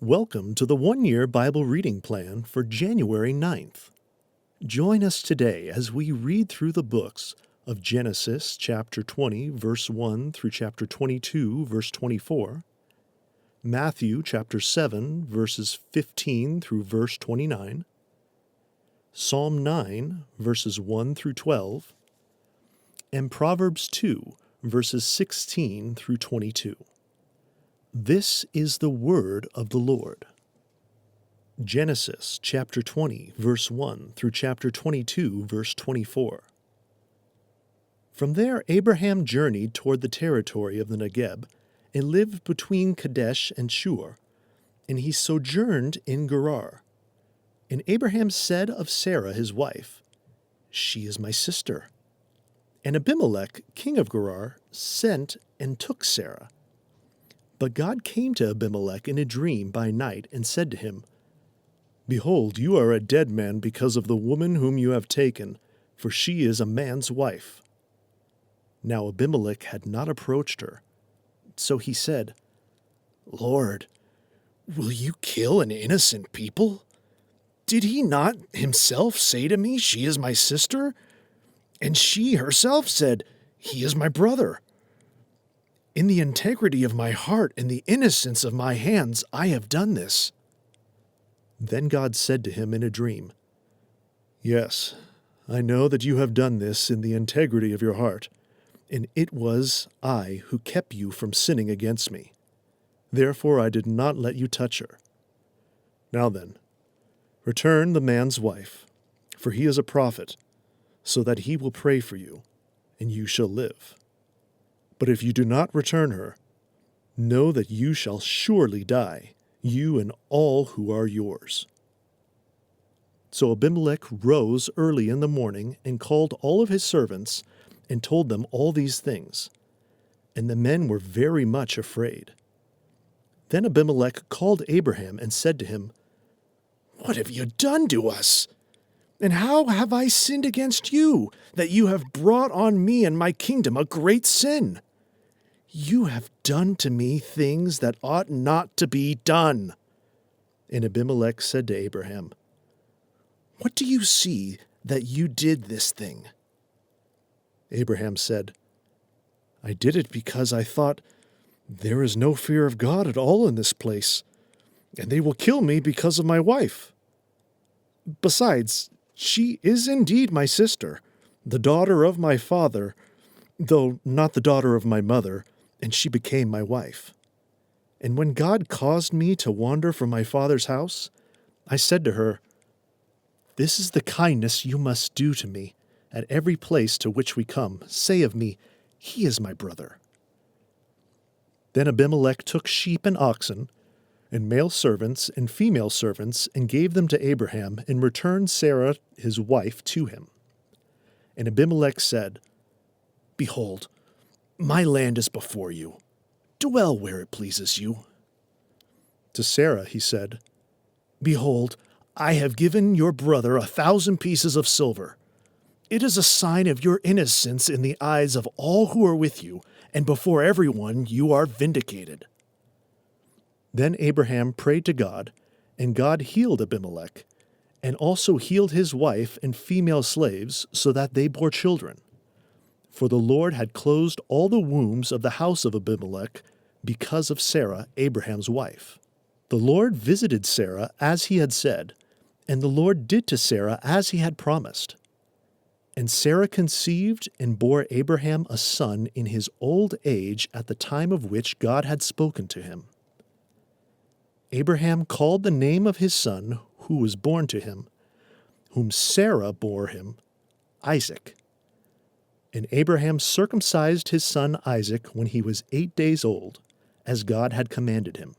Welcome to the one-year Bible reading plan for January 9th. Join us today as we read through the books of Genesis chapter 20, verse 1 through chapter 22, verse 24, Matthew chapter 7, verses 15 through verse 29, Psalm 9, verses 1 through 12, and Proverbs 2, verses 16 through 22. This is the word of the Lord. Genesis chapter 20, verse 1 through chapter 22, verse 24. From there Abraham journeyed toward the territory of the Negeb, and lived between Kadesh and Shur, and he sojourned in Gerar. And Abraham said of Sarah his wife, "She is my sister." And Abimelech, king of Gerar, sent and took Sarah. But God came to Abimelech in a dream by night and said to him, "Behold, you are a dead man because of the woman whom you have taken, for she is a man's wife." Now Abimelech had not approached her. So he said, "Lord, will you kill an innocent people? Did he not himself say to me, 'She is my sister'? And she herself said, 'He is my brother.' In the integrity of my heart and the innocence of my hands, I have done this." Then God said to him in a dream, "Yes, I know that you have done this in the integrity of your heart, and it was I who kept you from sinning against me. Therefore I did not let you touch her. Now then, return the man's wife, for he is a prophet, so that he will pray for you, and you shall live. But if you do not return her, know that you shall surely die, you and all who are yours." So Abimelech rose early in the morning and called all of his servants and told them all these things. And the men were very much afraid. Then Abimelech called Abraham and said to him, "What have you done to us? And how have I sinned against you, that you have brought on me and my kingdom a great sin? You have done to me things that ought not to be done." And Abimelech said to Abraham, "What do you see that you did this thing?" Abraham said, "I did it because I thought, there is no fear of God at all in this place, and they will kill me because of my wife. Besides, she is indeed my sister, the daughter of my father, though not the daughter of my mother, and she became my wife. And when God caused me to wander from my father's house, I said to her, 'This is the kindness you must do to me. At every place to which we come, say of me, he is my brother.' Then Abimelech took sheep and oxen, and male servants and female servants, and gave them to Abraham, and returned Sarah his wife to him. And Abimelech said, 'Behold, my land is before you. Dwell where it pleases you.' To Sarah he said, 'Behold, I have given your brother 1,000 pieces of silver. It is a sign of your innocence in the eyes of all who are with you, and before everyone you are vindicated.' Then Abraham prayed to God, and God healed Abimelech, and also healed his wife and female slaves, so that they bore children. For the Lord had closed all the wombs of the house of Abimelech because of Sarah, Abraham's wife. The Lord visited Sarah as he had said, and the Lord did to Sarah as he had promised. And Sarah conceived and bore Abraham a son in his old age at the time of which God had spoken to him. Abraham called the name of his son who was born to him, whom Sarah bore him, Isaac. And Abraham circumcised his son Isaac when he was 8 days old, as God had commanded him.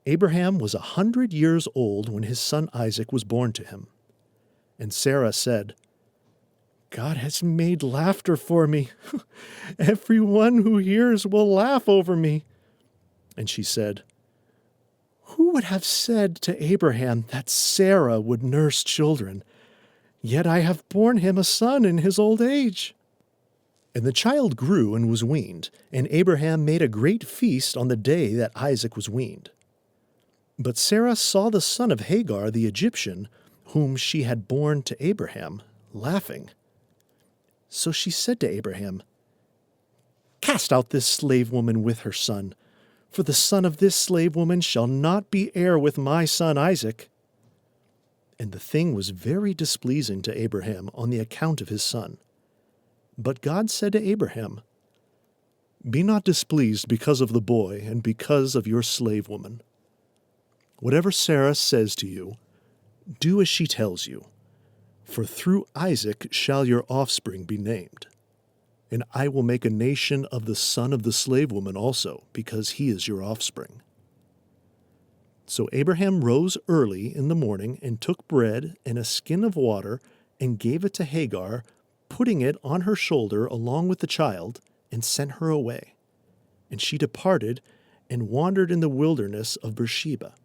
Abraham was 100 years old when his son Isaac was born to him. And Sarah said, "God has made laughter for me. Everyone who hears will laugh over me." And she said, "Who would have said to Abraham that Sarah would nurse children? Yet I have borne him a son in his old age." And the child grew and was weaned, and Abraham made a great feast on the day that Isaac was weaned. But Sarah saw the son of Hagar the Egyptian, whom she had borne to Abraham, laughing. So she said to Abraham, "Cast out this slave woman with her son, for the son of this slave woman shall not be heir with my son Isaac." And the thing was very displeasing to Abraham on the account of his son. But God said to Abraham, "Be not displeased because of the boy and because of your slave woman. Whatever Sarah says to you, do as she tells you, for through Isaac shall your offspring be named. And I will make a nation of the son of the slave woman also, because he is your offspring." So Abraham rose early in the morning and took bread and a skin of water and gave it to Hagar, putting it on her shoulder along with the child, and sent her away. And she departed and wandered in the wilderness of Beersheba.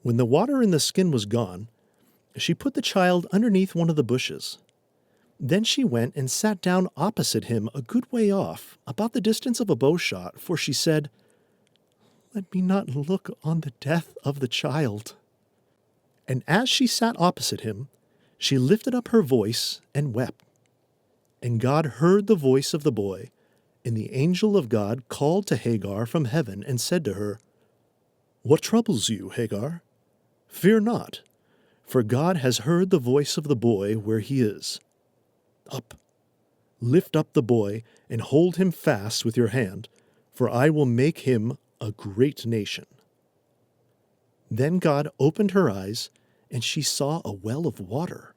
When the water in the skin was gone, she put the child underneath one of the bushes. Then she went and sat down opposite him a good way off, about the distance of a bowshot, for she said, "Let me not look on the death of the child." And as she sat opposite him, she lifted up her voice and wept. And God heard the voice of the boy, and the angel of God called to Hagar from heaven and said to her, "What troubles you, Hagar? Fear not, for God has heard the voice of the boy where he is. Up, lift up the boy, and hold him fast with your hand, for I will make him a great nation." Then God opened her eyes, and she saw a well of water.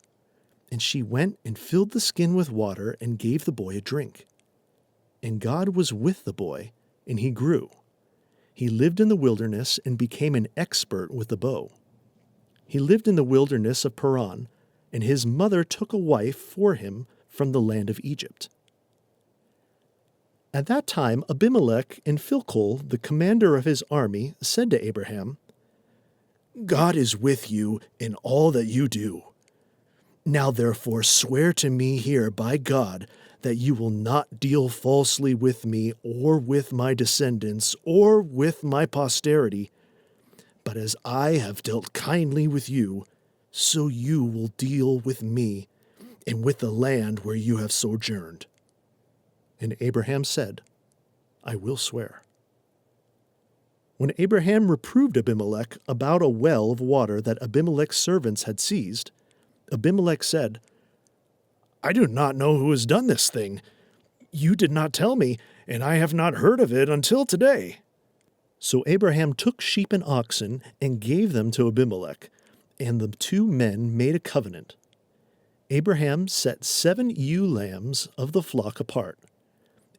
And she went and filled the skin with water and gave the boy a drink. And God was with the boy, and he grew. He lived in the wilderness and became an expert with the bow. He lived in the wilderness of Paran, and his mother took a wife for him from the land of Egypt. At that time Abimelech and Phicol, the commander of his army, said to Abraham, "God is with you in all that you do. Now therefore swear to me here by God that you will not deal falsely with me or with my descendants or with my posterity, but as I have dealt kindly with you, so you will deal with me and with the land where you have sojourned." And Abraham said, "I will swear." When Abraham reproved Abimelech about a well of water that Abimelech's servants had seized, Abimelech said, "I do not know who has done this thing. You did not tell me, and I have not heard of it until today." So Abraham took sheep and oxen and gave them to Abimelech, and the two men made a covenant. Abraham set 7 ewe lambs of the flock apart.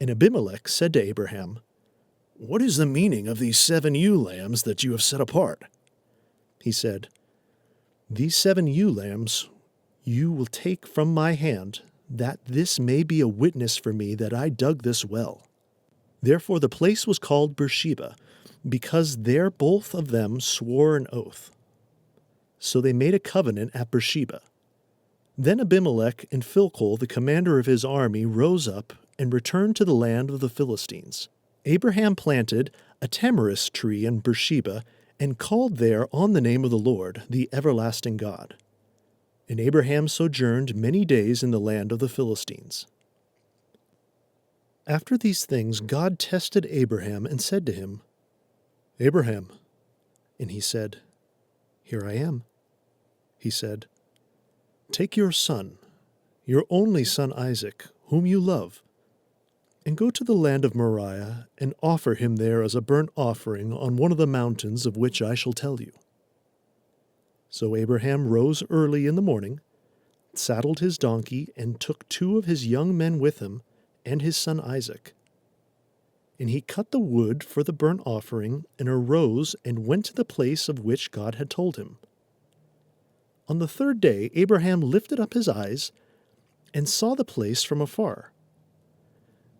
And Abimelech said to Abraham, "What is the meaning of these 7 ewe lambs that you have set apart?" He said, "These 7 ewe lambs you will take from my hand, that this may be a witness for me that I dug this well." Therefore the place was called Beersheba, because there both of them swore an oath. So they made a covenant at Beersheba. Then Abimelech and Phicol, the commander of his army, rose up and returned to the land of the Philistines. Abraham planted a tamarisk tree in Beersheba and called there on the name of the Lord, the everlasting God. And Abraham sojourned many days in the land of the Philistines. After these things God tested Abraham and said to him, "Abraham." And he said, "Here I am." He said, "Take your son, your only son Isaac, whom you love, and go to the land of Moriah and offer him there as a burnt offering on one of the mountains of which I shall tell you." So Abraham rose early in the morning, saddled his donkey, and took 2 of his young men with him and his son Isaac. And he cut the wood for the burnt offering and arose and went to the place of which God had told him. On the 3rd day Abraham lifted up his eyes and saw the place from afar.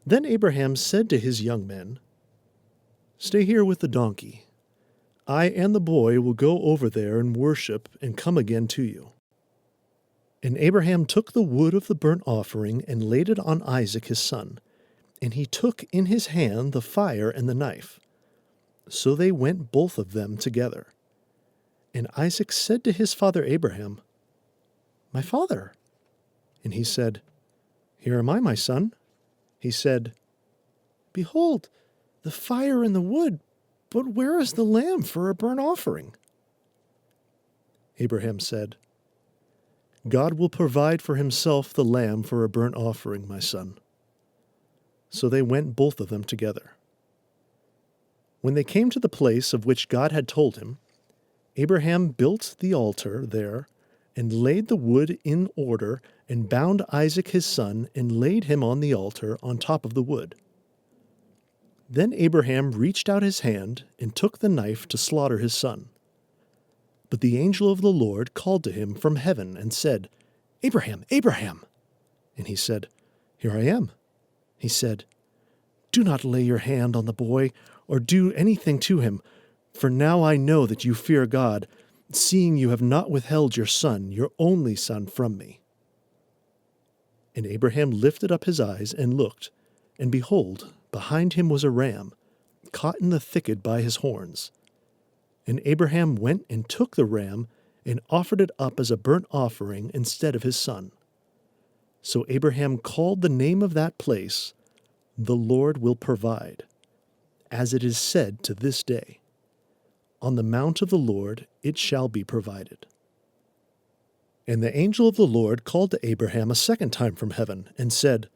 Then Abraham said to his young men, "Stay here with the donkey. I and the boy will go over there and worship and come again to you." And Abraham took the wood of the burnt offering and laid it on Isaac his son, and he took in his hand the fire and the knife. So they went both of them together. And Isaac said to his father Abraham, "My father." And he said, "Here am I, my son." He said, "Behold, the fire and the wood, but where is the lamb for a burnt offering?" Abraham said, "God will provide for himself the lamb for a burnt offering, my son." So they went both of them together. When they came to the place of which God had told him, Abraham built the altar there and laid the wood in order and bound Isaac his son and laid him on the altar on top of the wood. Then Abraham reached out his hand and took the knife to slaughter his son. But the angel of the Lord called to him from heaven and said, "Abraham, Abraham!" And he said, "Here I am." He said, "Do not lay your hand on the boy or do anything to him, for now I know that you fear God, seeing you have not withheld your son, your only son, from me." And Abraham lifted up his eyes and looked, and behold, behind him was a ram, caught in the thicket by his horns. And Abraham went and took the ram and offered it up as a burnt offering instead of his son. So Abraham called the name of that place, "The Lord will provide," as it is said to this day, "On the mount of the Lord it shall be provided." And the angel of the Lord called to Abraham a second time from heaven and said,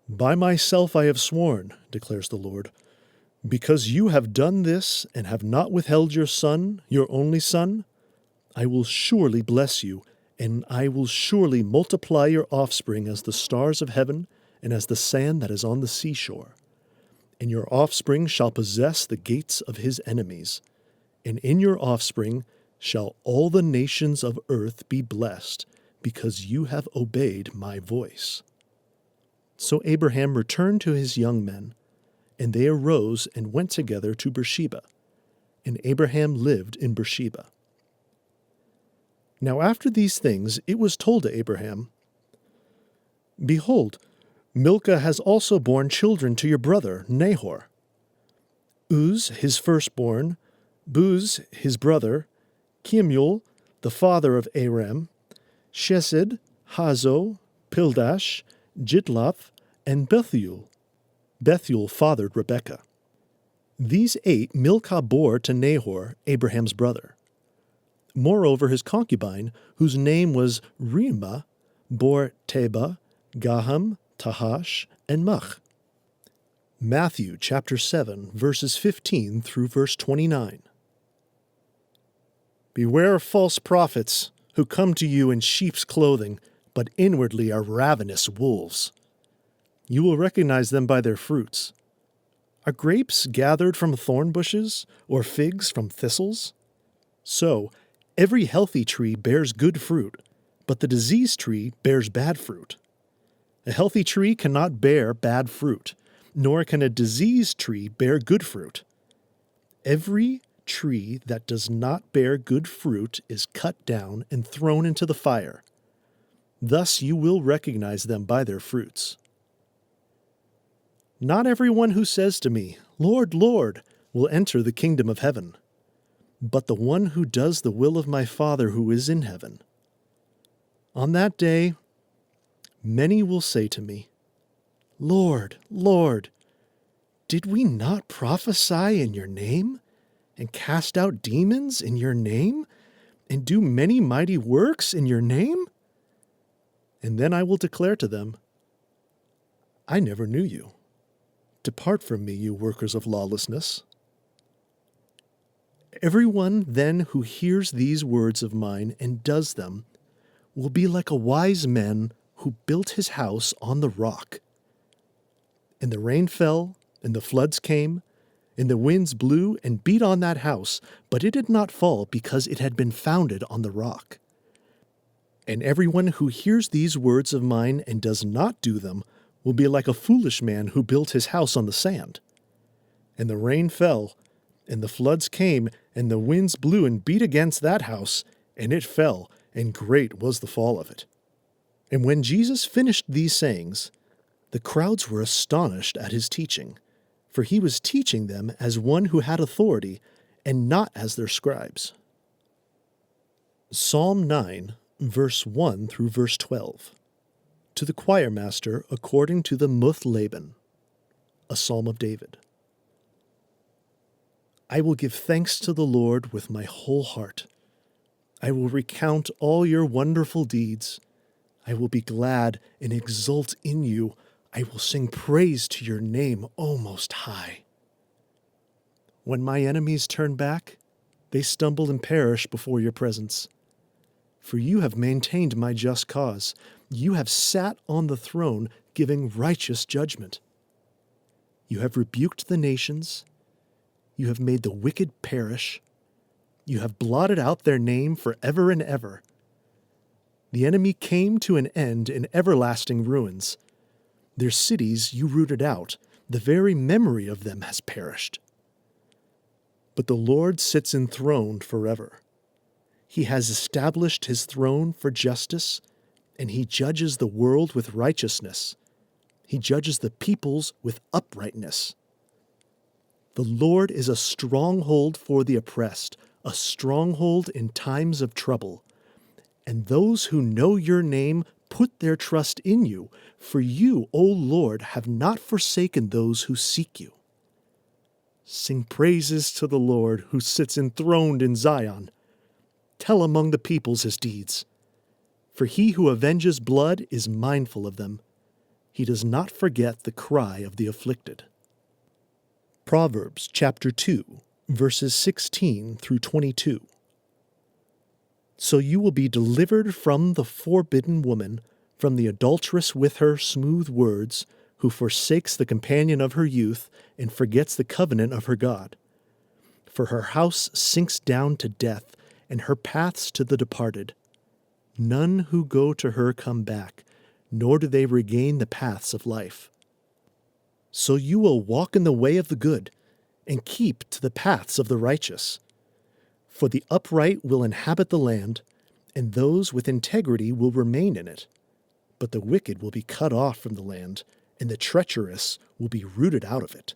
"By myself I have sworn, declares the Lord, because you have done this and have not withheld your son, your only son, I will surely bless you, and I will surely multiply your offspring as the stars of heaven and as the sand that is on the seashore. And your offspring shall possess the gates of his enemies, and in your offspring shall all the nations of earth be blessed, because you have obeyed my voice." So Abraham returned to his young men, and they arose and went together to Beersheba, and Abraham lived in Beersheba. Now after these things it was told to Abraham, "Behold, Milcah has also borne children to your brother Nahor. Uz his firstborn, Buz his brother, Kemuel the father of Aram, Chesed, Hazo, Pildash, Jidlaph, and Bethuel. Bethuel fathered Rebekah. These 8 Milcah bore to Nahor, Abraham's brother. Moreover, his concubine, whose name was Reumah, bore Teba, Gaham, Tahash, and Mach. Matthew chapter 7, verses 15 through verse 29. Beware of false prophets who come to you in sheep's clothing, but inwardly are ravenous wolves. You will recognize them by their fruits. Are grapes gathered from thorn bushes, or figs from thistles? So, every healthy tree bears good fruit, but the diseased tree bears bad fruit. A healthy tree cannot bear bad fruit, nor can a diseased tree bear good fruit. Every tree that does not bear good fruit is cut down and thrown into the fire. Thus you will recognize them by their fruits. Not everyone who says to me, 'Lord, Lord,' will enter the kingdom of heaven, but the one who does the will of my Father who is in heaven. On that day, many will say to me, 'Lord, Lord, did we not prophesy in your name, and cast out demons in your name, and do many mighty works in your name?' And then I will declare to them, 'I never knew you. Depart from me, you workers of lawlessness.' Everyone then who hears these words of mine and does them will be like a wise man who built his house on the rock. And the rain fell, and the floods came, and the winds blew and beat on that house, but it did not fall because it had been founded on the rock. And everyone who hears these words of mine and does not do them will be like a foolish man who built his house on the sand. And the rain fell, and the floods came, and the winds blew and beat against that house, and it fell, and great was the fall of it." And when Jesus finished these sayings, the crowds were astonished at his teaching, for he was teaching them as one who had authority, and not as their scribes. Psalm 9, verse 1 through verse 12. To the choir master according to the Muth-Laban, a psalm of David. I will give thanks to the Lord with my whole heart. I will recount all your wonderful deeds. I will be glad and exult in you. I will sing praise to your name, O Most High. When my enemies turn back, they stumble and perish before your presence. For you have maintained my just cause. You have sat on the throne, giving righteous judgment. You have rebuked the nations. You have made the wicked perish. You have blotted out their name forever and ever. The enemy came to an end in everlasting ruins. Their cities you rooted out. The very memory of them has perished. But the Lord sits enthroned forever. He has established his throne for justice, and he judges the world with righteousness. He judges the peoples with uprightness. The Lord is a stronghold for the oppressed, a stronghold in times of trouble. And those who know your name put their trust in you, for you, O Lord, have not forsaken those who seek you. Sing praises to the Lord who sits enthroned in Zion. Tell among the peoples his deeds. For he who avenges blood is mindful of them. He does not forget the cry of the afflicted. Proverbs chapter 2, verses 16 through 22. So you will be delivered from the forbidden woman, from the adulteress with her smooth words, who forsakes the companion of her youth and forgets the covenant of her God. For her house sinks down to death, and her paths to the departed. None who go to her come back, nor do they regain the paths of life. So you will walk in the way of the good, and keep to the paths of the righteous. For the upright will inhabit the land, and those with integrity will remain in it. But the wicked will be cut off from the land, and the treacherous will be rooted out of it.